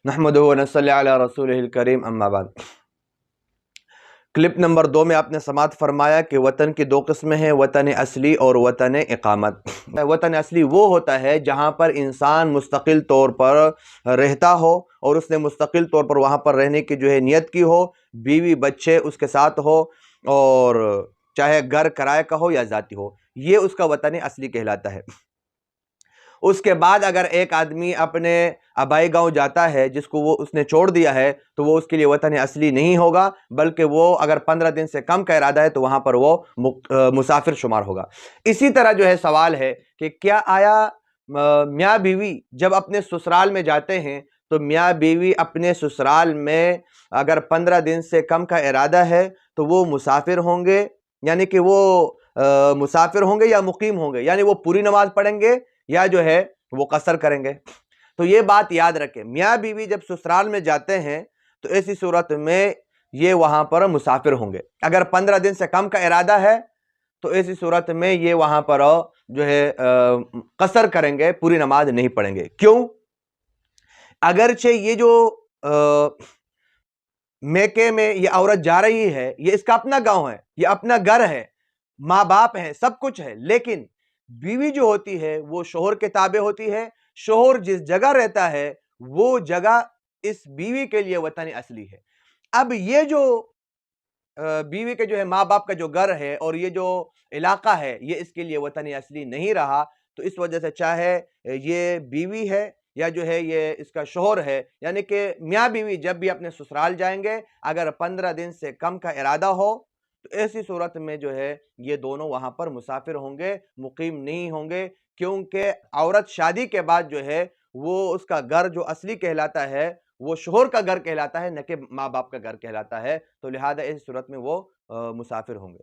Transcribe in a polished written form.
नहमदुहु व नसल्ली अला रसूलिहिल करीम, अम्मा बाद। क्लिप नंबर 2 में आपने समात फरमाया कि वतन की दो किस्में हैं, वतन असली और वतन इकामत। वतन असली वो होता है जहाँ पर इंसान मुस्तकिल तौर पर रहता हो और उसने मुस्तकिल तौर पर वहाँ पर रहने की जो है नियत की हो, बीवी बच्चे उसके साथ हो, और चाहे घर किराए का हो या ज़ाती हो, ये उसका वतन असली कहलाता है। उसके बाद अगर एक आदमी अपने आबाई गांव जाता है जिसको वो उसने छोड़ दिया है, तो वो उसके लिए वतन असली नहीं होगा, बल्कि वो अगर 15 दिन से कम का इरादा है तो वहां पर वो मुसाफिर शुमार होगा। इसी तरह जो है सवाल है कि क्या आया मियाँ बीवी जब अपने ससुराल में जाते हैं तो मियाँ बीवी अपने ससुराल में अगर 15 दिन से कम का इरादा है तो वो मुसाफिर होंगे, यानी कि वो मुसाफिर होंगे या मुकीम होंगे, यानी वो पूरी नमाज पढ़ेंगे या जो है वो कसर करेंगे। तो ये बात याद रखें, मियाँ बीवी जब ससुराल में जाते हैं तो ऐसी सूरत में ये वहां पर मुसाफिर होंगे। अगर 15 दिन से कम का इरादा है तो ऐसी सूरत में ये वहां पर जो है कसर करेंगे, पूरी नमाज नहीं पढ़ेंगे। क्यों? अगरचे ये जो मेके में ये औरत जा रही है, ये इसका अपना गांव है, ये अपना घर है, माँ बाप है, सब कुछ है, लेकिन बीवी जो होती है वो शोहर के ताबे होती है। शोहर जिस जगह रहता है वो जगह इस बीवी के लिए वतन असली है। अब ये जो बीवी के जो है माँ बाप का जो घर है और ये जो इलाका है ये इसके लिए वतन असली नहीं रहा, तो इस वजह से चाहे ये बीवी है या जो है ये इसका शोहर है, यानी कि मियाँ बीवी जब भी अपने ससुराल जाएंगे अगर 15 दिन से कम का इरादा हो तो ऐसी सूरत में जो है ये दोनों वहां पर मुसाफिर होंगे, मुकीम नहीं होंगे। क्योंकि औरत शादी के बाद जो है वो उसका घर जो असली कहलाता है वो शोहर का घर कहलाता है, न कि माँ बाप का घर कहलाता है। तो लिहाजा इस सूरत में वो मुसाफिर होंगे।